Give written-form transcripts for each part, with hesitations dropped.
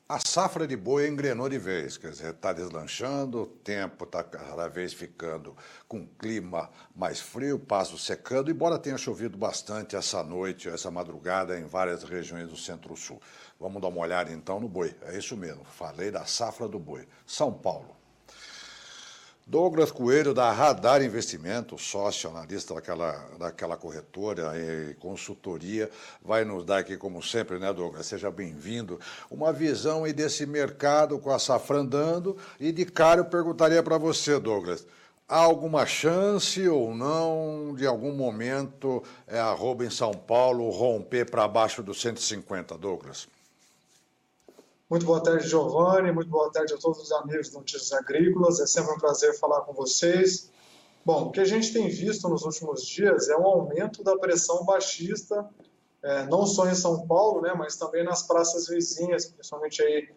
A safra de boi engrenou de vez, quer dizer, está deslanchando, o tempo está cada vez ficando com clima mais frio, pasto secando, embora tenha chovido bastante essa noite, essa madrugada em várias regiões do Centro-Sul. Vamos dar uma olhada então no boi, é isso mesmo, falei da safra do boi. São Paulo. Douglas Coelho, da Radar Investimento, sócio analista daquela corretora e consultoria, vai nos dar aqui, como sempre, né, Douglas? Seja bem-vindo. Uma visão aí desse mercado com a safra andando. E de cara eu perguntaria para você, Douglas, há alguma chance ou não de algum momento a arroba em São Paulo romper para baixo dos 150, Douglas? Muito boa tarde, Giovanni. Muito boa tarde a todos os amigos do Notícias Agrícolas. É sempre um prazer falar com vocês. Bom, o que a gente tem visto nos últimos dias é um aumento da pressão baixista, não só em São Paulo, né, mas também nas praças vizinhas, principalmente aí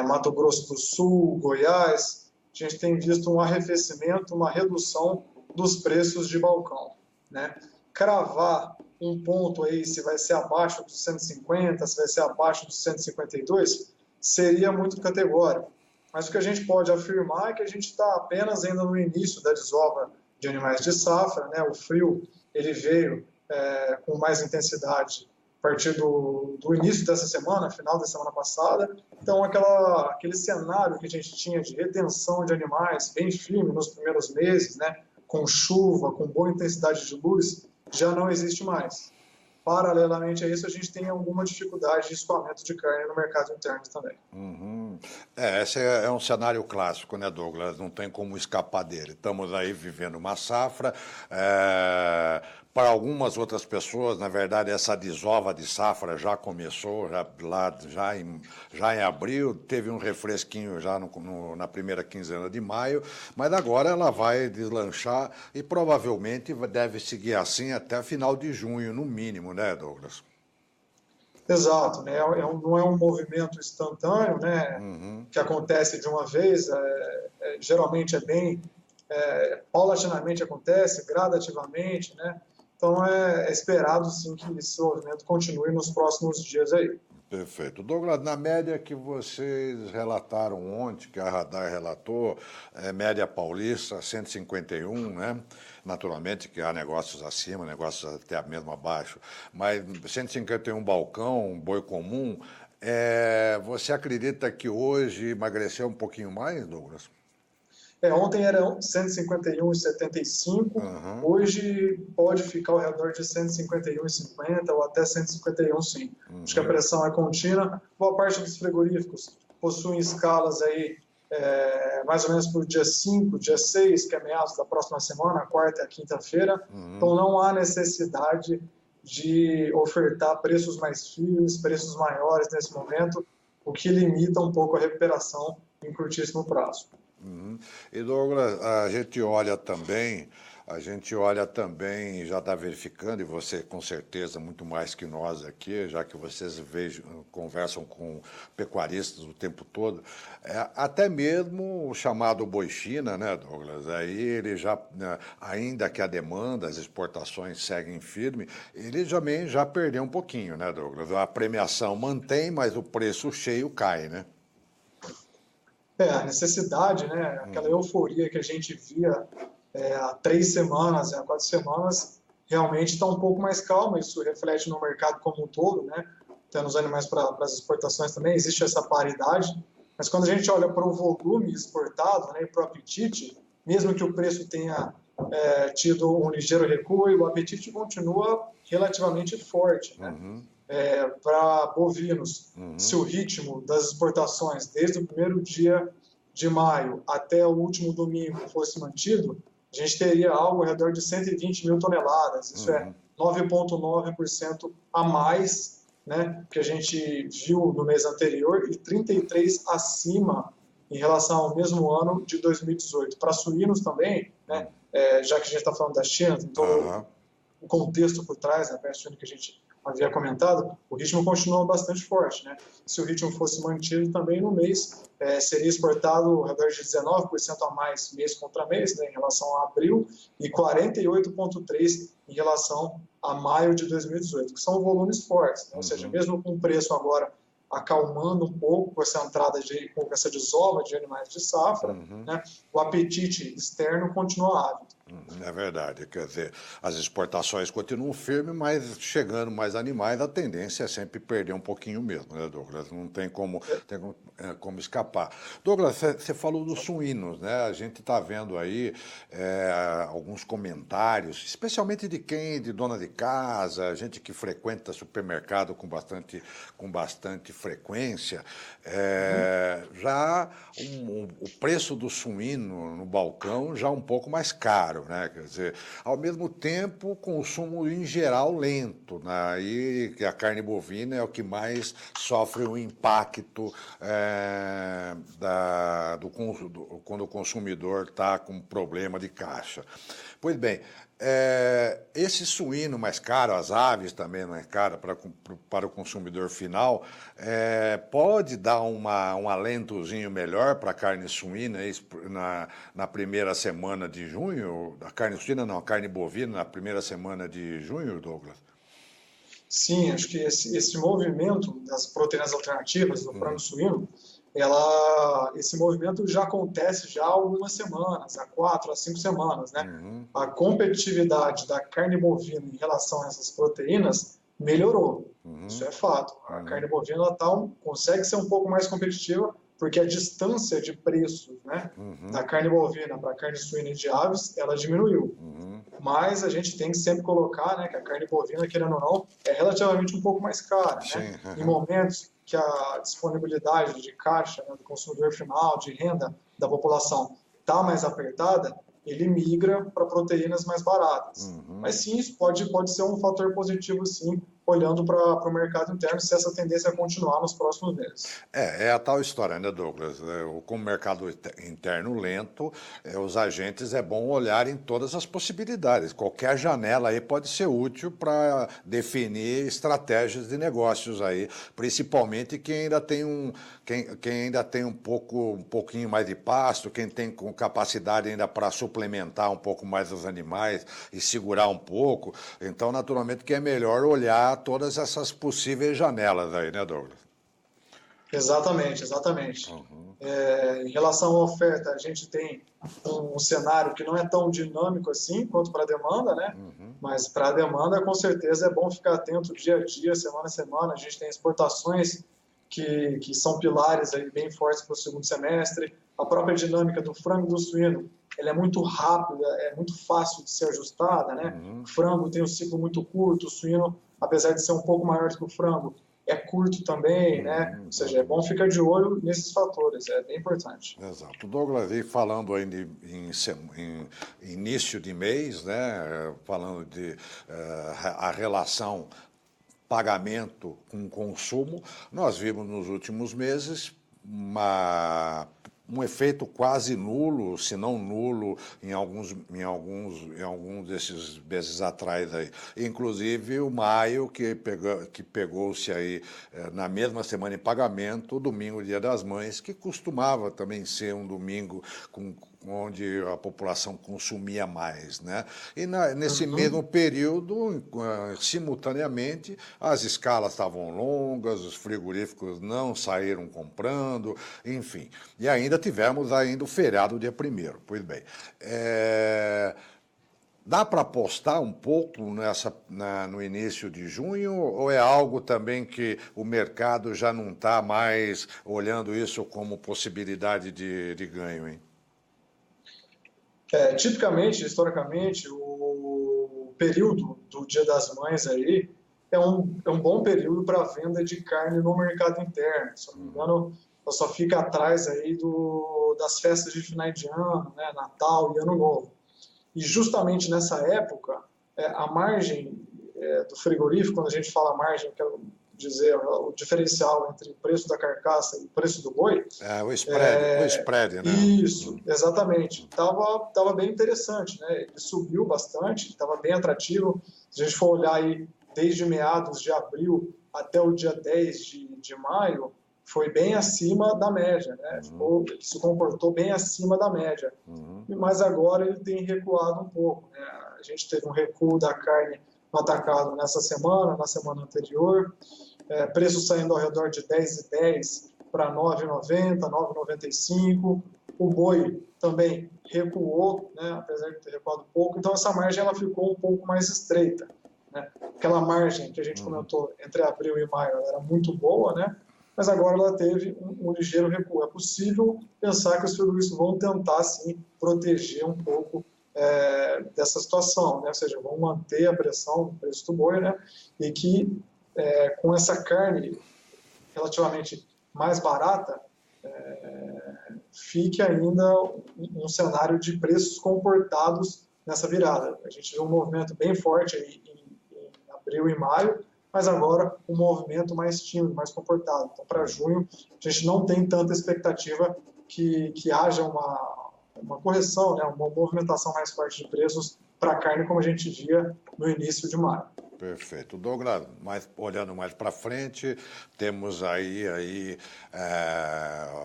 Mato Grosso do Sul, Goiás. A gente tem visto um arrefecimento, uma redução dos preços de balcão, né? Cravar um ponto aí, se vai ser abaixo dos 150, se vai ser abaixo dos 152, seria muito categórico. Mas o que a gente pode afirmar é que a gente está apenas ainda no início da desova de animais de safra, né? O frio ele veio com mais intensidade a partir do início dessa semana, final da semana passada. Então, aquele cenário que a gente tinha de retenção de animais bem firme nos primeiros meses, né? Com chuva, com boa intensidade de luz, já não existe mais. Paralelamente a isso, a gente tem alguma dificuldade de escoamento de carne no mercado interno também. Uhum. Esse é um cenário clássico, né, Douglas? Não tem como escapar dele. Estamos aí vivendo uma safra. Para algumas outras pessoas, na verdade, essa desova de safra já começou, já em abril, teve um refresquinho já na primeira quinzena de maio, mas agora ela vai deslanchar e provavelmente deve seguir assim até final de junho, no mínimo, né, Douglas? Exato, né? Não é um movimento instantâneo, né? Que acontece de uma vez, geralmente paulatinamente acontece, gradativamente, né? Então é esperado sim que esse movimento continue nos próximos dias aí. Perfeito. Douglas, na média que vocês relataram ontem, que a Radar relatou, média paulista 151, né? Naturalmente que há negócios acima, negócios até mesmo abaixo, mas 151 balcão, boi comum, você acredita que hoje emagreceu um pouquinho mais, Douglas? Ontem era 151,75, hoje pode ficar ao redor de 151,50 ou até 151, sim. Acho que a pressão é contínua. Boa parte dos frigoríficos possuem escalas aí mais ou menos para o dia 5, dia 6, que é meados da próxima semana, quarta e quinta-feira. Então não há necessidade de ofertar preços mais firmes, preços maiores nesse momento, o que limita um pouco a recuperação em curtíssimo prazo. E Douglas, a gente olha também, já está verificando, e você com certeza muito mais que nós aqui, já que vocês conversam com pecuaristas o tempo todo, até mesmo o chamado boi China, né, Douglas? Aí ele já, ainda que a demanda, as exportações seguem firme, ele também já perdeu um pouquinho, né, Douglas? A premiação mantém, mas o preço cheio cai, né? A necessidade, né? Aquela euforia que a gente via há 3 semanas, há 4 semanas, realmente está um pouco mais calma. Isso reflete no mercado como um todo, né? Até nos animais para as exportações também existe essa paridade. Mas quando a gente olha para o volume exportado, né, e para o apetite, mesmo que o preço tenha tido um ligeiro recuo, o apetite continua relativamente forte, né? Para bovinos, se o ritmo das exportações desde o primeiro dia de maio até o último domingo fosse mantido, a gente teria algo ao redor de 120 mil toneladas. Isso é 9,9% a mais, né, que a gente viu no mês anterior e 33% acima em relação ao mesmo ano de 2018. Para suínos também, né, já que a gente está falando da China, tem todo o contexto por trás da peste suína que a gente havia comentado, o ritmo continua bastante forte, né? Se o ritmo fosse mantido também no mês, seria exportado ao redor de 19% a mais mês contra mês, né, em relação a abril, e 48,3% em relação a maio de 2018, que são volumes fortes, né? Ou seja, mesmo com o preço agora acalmando um pouco com essa entrada com essa desova de animais de safra, né? O apetite externo continua ávido. É verdade, quer dizer, as exportações continuam firmes, mas chegando mais animais, a tendência é sempre perder um pouquinho mesmo, né, Douglas? Não tem como escapar. Douglas, você falou dos suínos, né? A gente está vendo aí alguns comentários, especialmente de dona de casa, gente que frequenta supermercado com bastante frequência, já o preço do suíno no balcão já um pouco mais caro, né? Quer dizer, ao mesmo tempo, o consumo em geral lento, né? E que a carne bovina é o que mais sofre o impacto quando o consumidor está com problema de caixa. Pois bem, esse suíno mais caro, as aves também mais caro para o consumidor final, pode dar um alentozinho melhor para a carne suína na primeira semana de junho? A carne suína não, a carne bovina na primeira semana de junho, Douglas? Sim, acho que esse movimento das proteínas alternativas do frango suíno, esse movimento já acontece já há algumas semanas, há 4 a 5 semanas, né? A competitividade da carne bovina em relação a essas proteínas melhorou. Isso é fato. A carne bovina consegue ser um pouco mais competitiva porque a distância de preços, né, da carne bovina para a carne suína e de aves, ela diminuiu. Mas a gente tem que sempre colocar, né, que a carne bovina, querendo ou não, é relativamente um pouco mais cara, né? Em momentos que a disponibilidade de caixa, né, do consumidor final, de renda da população está mais apertada, ele migra para proteínas mais baratas. Mas sim, isso pode ser um fator positivo, sim, olhando para o mercado interno, se essa tendência continuar nos próximos meses. É a tal história, né, Douglas? Com o mercado interno lento, os agentes é bom olhar em todas as possibilidades. Qualquer janela aí pode ser útil para definir estratégias de negócios aí, principalmente quem ainda tem quem ainda tem um pouquinho mais de pasto, quem tem com capacidade ainda para suplementar um pouco mais os animais e segurar um pouco. Então, naturalmente, que é melhor olhar todas essas possíveis janelas aí, né, Douglas? Exatamente, exatamente. Em relação à oferta, a gente tem um cenário que não é tão dinâmico assim quanto para a demanda, né? Mas para a demanda, com certeza, é bom ficar atento dia a dia, semana a semana. A gente tem exportações que são pilares aí bem fortes para o segundo semestre. A própria dinâmica do frango e do suíno, ela é muito rápida, é muito fácil de ser ajustada, né? O frango tem um ciclo muito curto, o suíno, apesar de ser um pouco maior do que o frango, é curto também, né? Ou seja, é bom ficar de olho nesses fatores, é bem importante. Exato. Douglas, e falando ainda em início de mês, né? Falando de a relação pagamento com consumo, nós vimos nos últimos meses um efeito quase nulo, se não nulo, em alguns desses meses atrás aí. Inclusive o maio, que pegou-se aí na mesma semana em pagamento, o domingo, Dia das Mães, que costumava também ser um domingo onde a população consumia mais, né? E nesse mesmo período, simultaneamente, as escalas estavam longas, os frigoríficos não saíram comprando, enfim. E ainda tivemos o feriado dia 1º. Pois bem, dá para apostar um pouco no início de junho, ou é algo também que o mercado já não está mais olhando isso como possibilidade de ganho, hein? Tipicamente, historicamente, o período do Dia das Mães aí é um bom período para venda de carne no mercado interno. Se não me engano, só fica atrás aí das festas de finais de ano, né, Natal e Ano Novo. E justamente nessa época, a margem do frigorífico, quando a gente fala margem, quero dizer o diferencial entre o preço da carcaça e o preço do boi. O spread, né? Isso, exatamente. Tava bem interessante, né? Ele subiu bastante, estava bem atrativo. Se a gente for olhar aí desde meados de abril até o dia 10 de maio, foi bem acima da média, né? Ele se comportou bem acima da média. Mas agora ele tem recuado um pouco, né? A gente teve um recuo da carne no atacado nessa semana, na semana anterior. preço saindo ao redor de 10,10 para 9,90, 9,95. O boi também recuou, né, apesar de ter recuado pouco, então essa margem ela ficou um pouco mais estreita, né? Aquela margem que a gente comentou entre abril e maio ela era muito boa, né? Mas agora ela teve um ligeiro recuo. É possível pensar que os frigoríficos vão tentar, sim, proteger um pouco dessa situação, né? Ou seja, vão manter a pressão no preço do boi, né? E que com essa carne relativamente mais barata, fique ainda um cenário de preços comportados nessa virada. A gente viu um movimento bem forte aí em abril e maio, mas agora um movimento mais tímido, mais comportado. Então, para junho, a gente não tem tanta expectativa que haja uma correção, né, uma movimentação mais forte de preços para a carne, como a gente via no início de maio. Perfeito. Douglas, olhando mais para frente, temos aí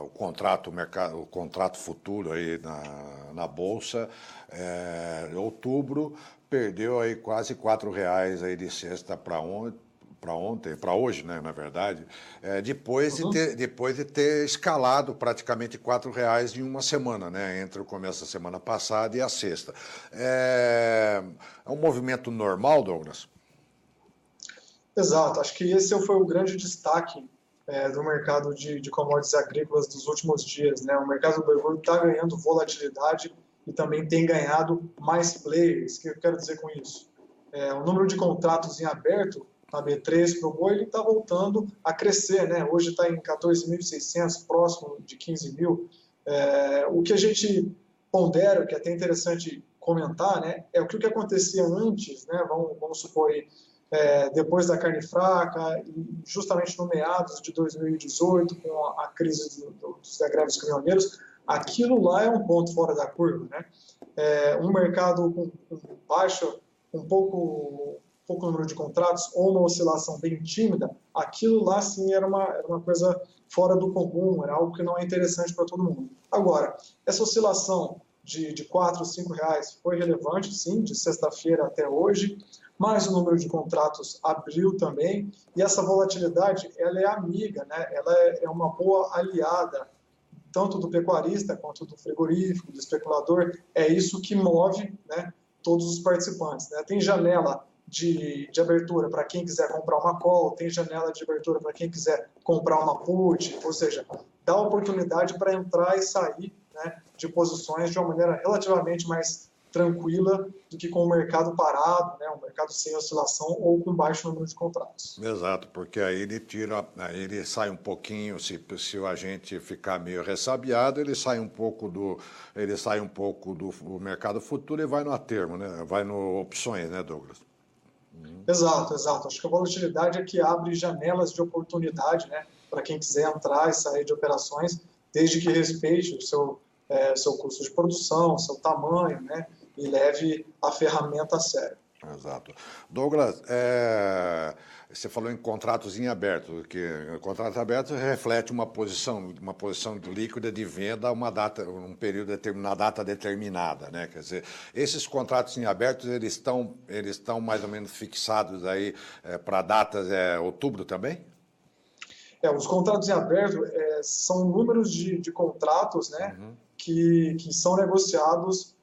o contrato futuro aí na Bolsa. Outubro perdeu aí quase R$ 4 aí de sexta para hoje, né, na verdade, depois de ter escalado praticamente R$ 4 em uma semana, né, entre o começo da semana passada e a sexta. É um movimento normal, Douglas? Exato, acho que esse foi o grande destaque do mercado de commodities agrícolas dos últimos dias, né? O mercado do boi gordo está ganhando volatilidade e também tem ganhado mais players. O que eu quero dizer com isso? O número de contratos em aberto na B3 para o boi está voltando a crescer, né? Hoje está em 14.600, próximo de 15 mil. O que a gente pondera, que é até interessante comentar, né? É o que acontecia antes, né? Vamos supor aí, depois da carne fraca, e justamente no meados de 2018, com a crise dos agregados caminhoneiros, aquilo lá é um ponto fora da curva, né? Um mercado com baixo, um pouco número de contratos ou uma oscilação bem tímida, aquilo lá sim era uma coisa fora do comum, era algo que não é interessante para todo mundo. Agora, essa oscilação de R$ 4, R$ 5 foi relevante, sim, de sexta-feira até hoje, mas o número de contratos abriu também, e essa volatilidade ela é amiga, né? Ela é uma boa aliada, tanto do pecuarista quanto do frigorífico, do especulador. É isso que move, né, todos os participantes, né? Tem janela de abertura para quem quiser comprar uma call, tem janela de abertura para quem quiser comprar uma put, ou seja, dá oportunidade para entrar e sair, né, de posições de uma maneira relativamente mais tranquila do que com o mercado parado, né, um mercado sem oscilação ou com baixo número de contratos. Exato, porque aí ele sai um pouquinho, se o agente ficar meio ressabiado, ele sai um pouco do mercado futuro e vai no a termo, né? Vai no opções, né, Douglas? Exato. Acho que a volatilidade é que abre janelas de oportunidade, né, para quem quiser entrar e sair de operações, desde que respeite o seu custo de produção, seu tamanho, né, e leve a ferramenta a sério. Exato. Douglas, você falou em contratos em aberto, que contrato aberto reflete uma posição líquida de venda a um período determinado, uma data determinada, né? Quer dizer, esses contratos em aberto, eles estão mais ou menos fixados aí para datas outubro também? Os contratos em aberto são números de contratos, né, que são negociados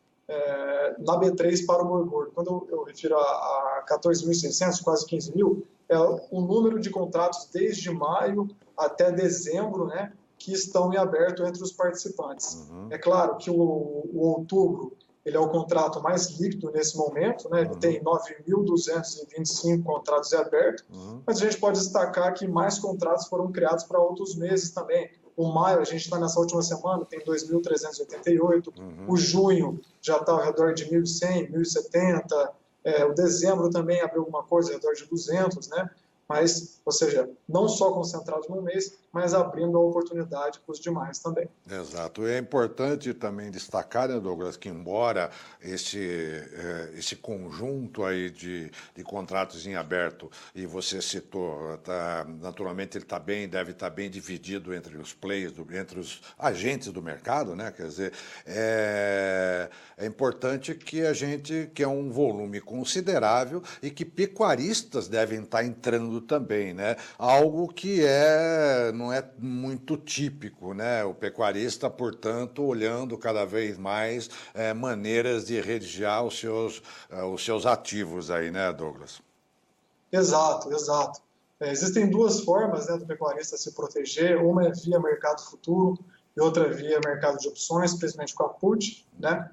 na B3 para o boi gordo. Quando eu refiro a 14.600, quase 15 mil, é o número de contratos desde maio até dezembro, né, que estão em aberto entre os participantes. É claro que o outubro ele é o contrato mais líquido nesse momento, né? Ele tem 9.225 contratos em aberto, mas a gente pode destacar que mais contratos foram criados para outros meses também. O maio, a gente está nessa última semana, tem 2.388. O junho já está ao redor de 1.100, 1.070. O dezembro também abriu alguma coisa ao redor de 200, né? Mas, ou seja, não só concentrados num mês, mas abrindo a oportunidade para os demais também. Exato. É importante também destacar, né, Douglas, que embora esse conjunto aí de contratos em aberto, e você citou, naturalmente ele deve estar bem dividido entre os players, entre os agentes do mercado, né? Quer dizer, é importante que é um volume considerável e que pecuaristas devem estar entrando fundo também, né? Algo que não é muito típico, né? O pecuarista, portanto, olhando cada vez mais maneiras de regiar os seus ativos aí, né, Douglas? Exato, exato. Existem duas formas, né, do pecuarista se proteger, uma é via mercado futuro e outra é via mercado de opções, principalmente com a put, né?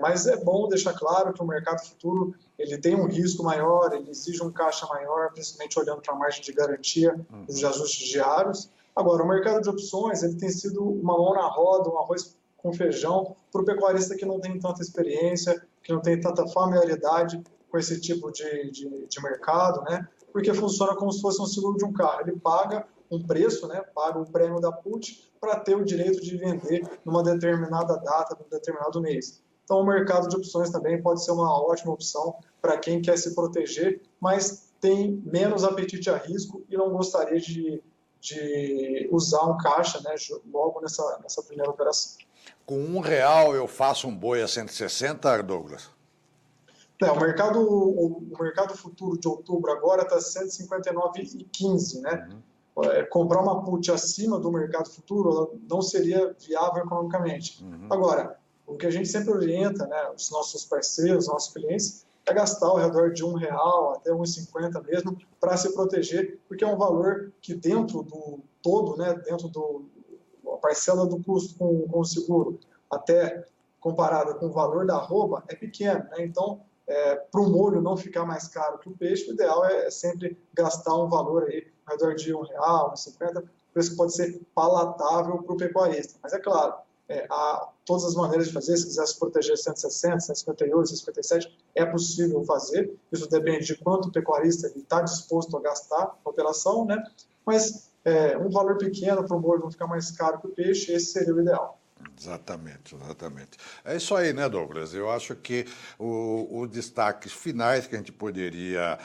Mas é bom deixar claro que o mercado futuro ele tem um risco maior, ele exige um caixa maior, principalmente olhando para a margem de garantia dos ajustes diários. Agora, o mercado de opções ele tem sido uma mão na roda, um arroz com feijão para o pecuarista que não tem tanta experiência, que não tem tanta familiaridade com esse tipo de mercado, né? Porque funciona como se fosse um seguro de um carro. Ele paga um preço, né? Paga o prêmio da put para ter o direito de vender numa determinada data, num determinado mês. Então, o mercado de opções também pode ser uma ótima opção para quem quer se proteger, mas tem menos apetite a risco e não gostaria de usar um caixa, né, logo nessa primeira operação. Com R$ 1 eu faço um boi a 160, Douglas? O mercado futuro de outubro agora está 159,15, né? Comprar uma put acima do mercado futuro não seria viável economicamente. Agora, o que a gente sempre orienta, né, os nossos parceiros, os nossos clientes, é gastar ao redor de R$ 1 até R$ 1,50 mesmo para se proteger, porque é um valor que dentro do todo, né, dentro da parcela do custo com o seguro, até comparada com o valor da arroba, é pequeno, né? Então, para o molho não ficar mais caro que o peixe, o ideal é sempre gastar um valor aí ao redor de R$ 1, R$ 1,50, preço que pode ser palatável para o pecuarista. Mas é claro, há todas as maneiras de fazer, se quiser se proteger 160, 158, 157, é possível fazer, isso depende de quanto o pecuarista está disposto a gastar na operação, né? Mas um valor pequeno para o molho não ficar mais caro que o peixe, esse seria o ideal. Exatamente, exatamente. É isso aí, né, Douglas? Eu acho que os destaques finais que a gente poderia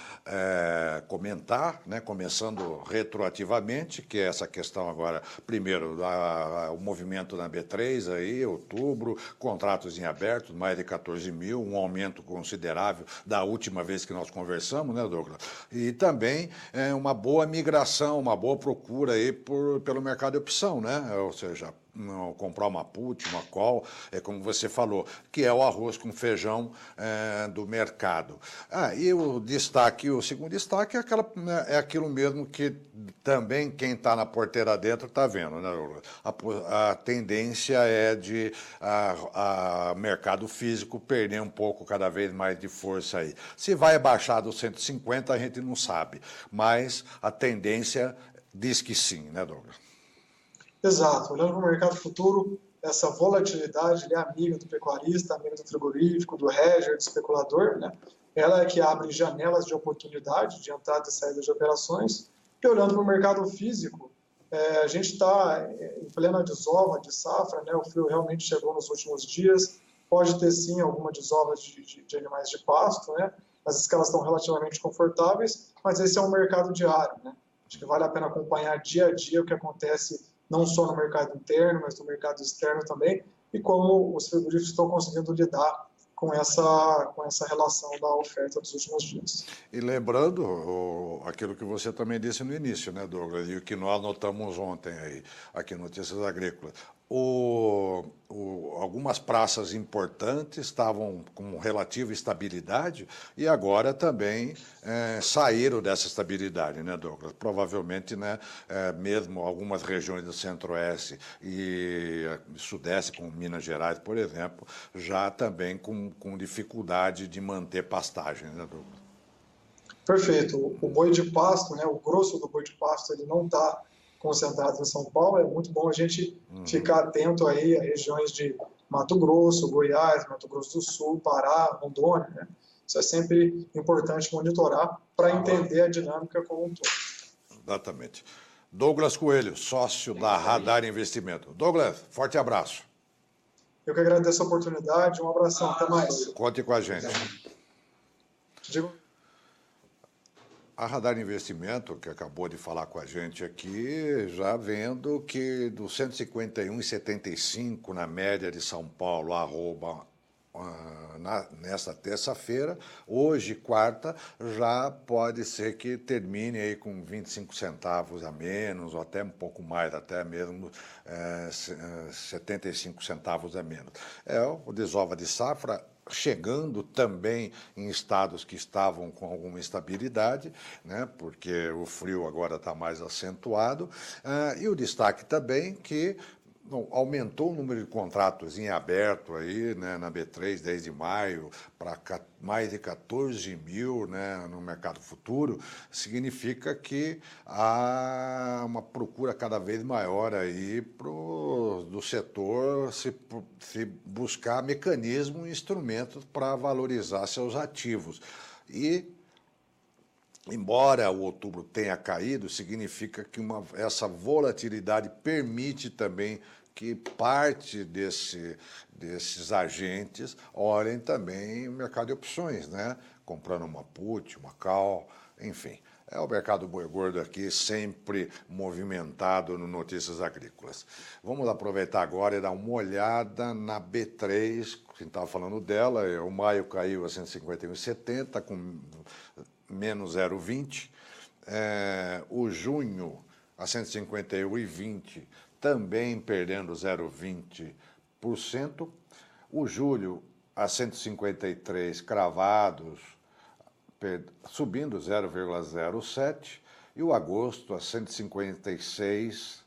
comentar, né, começando retroativamente, que é essa questão agora, primeiro, o movimento na B3, aí, outubro, contratos em aberto, mais de 14 mil, um aumento considerável da última vez que nós conversamos, né, Douglas? E também uma boa migração, uma boa procura aí pelo mercado de opção, né? Ou seja, comprar uma put, uma call, como você falou, que é o arroz com feijão do mercado. E o segundo destaque é aquilo mesmo que também quem está na porteira dentro está vendo, né? A tendência é de a mercado físico perder um pouco cada vez mais de força aí. Se vai baixar dos 150 a gente não sabe, mas a tendência diz que sim, né, Douglas? Exato. Olhando para o mercado futuro, essa volatilidade é amiga do pecuarista, amiga do frigorífico, do hedger, do especulador, né? Ela é que abre janelas de oportunidade, de entrada e saída de operações. E olhando para o mercado físico, a gente está em plena desova de safra, né? O frio realmente chegou nos últimos dias. Pode ter, sim, alguma desova de animais de pasto, né? As escalas estão relativamente confortáveis, mas esse é um mercado diário, né? Acho que vale a pena acompanhar dia a dia o que acontece não só no mercado interno, mas no mercado externo também, e como os frigoríficos estão conseguindo lidar com essa relação da oferta dos últimos dias. E lembrando aquilo que você também disse no início, né, Douglas, e o que nós notamos ontem aí, aqui no Notícias Agrícolas, algumas praças importantes estavam com relativa estabilidade e agora também saíram dessa estabilidade, né, Douglas? Provavelmente, né, mesmo algumas regiões do Centro-Oeste e Sudeste, como Minas Gerais, por exemplo, já também com dificuldade de manter pastagem, né, Douglas? Perfeito. O boi de pasto, né, o grosso do boi de pasto, ele não está concentrado em São Paulo. É muito bom a gente ficar atento aí a regiões de Mato Grosso, Goiás, Mato Grosso do Sul, Pará, Rondônia, né? Isso é sempre importante monitorar para entender a dinâmica como um todo. Exatamente. Douglas Coelho, sócio da Radar Investimento. Douglas, forte abraço. Eu que agradeço a oportunidade. Um abração. Até mais. Conte com a gente. Digo... A Radar Investimento, que acabou de falar com a gente aqui, já vendo que do 151,75 na média de São Paulo, arroba nesta terça-feira. Hoje, quarta, já pode ser que termine aí com 25 centavos a menos, ou até um pouco mais, até mesmo 75 centavos a menos. É o desova de safra chegando também em estados que estavam com alguma instabilidade, né, porque o frio agora está mais acentuado, e o destaque também que aumentou o número de contratos em aberto aí, né, na B3 desde maio para mais de 14 mil, né, no mercado futuro, significa que há uma procura cada vez maior aí do setor se buscar mecanismos e instrumentos para valorizar seus ativos. E embora o outubro tenha caído, significa que essa volatilidade permite também que parte desses agentes olhem também o mercado de opções, né? Comprando uma put, uma call, enfim. É o mercado boi gordo aqui, sempre movimentado no Notícias Agrícolas. Vamos aproveitar agora e dar uma olhada na B3, a gente estava falando dela, o maio caiu a 151,70, com menos 0,20. O junho a 151,20, também perdendo 0,20%. O julho a 153 cravados, subindo 0,07%. E o agosto a 156,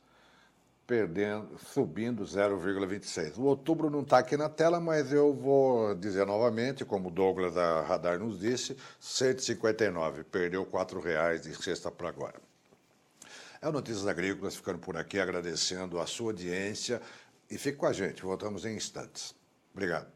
subindo 0,26. O outubro não está aqui na tela, mas eu vou dizer novamente, como o Douglas da Radar nos disse, 159, perdeu R$4 de sexta para agora. É o Notícias Agrícolas ficando por aqui, agradecendo a sua audiência e fique com a gente, voltamos em instantes. Obrigado.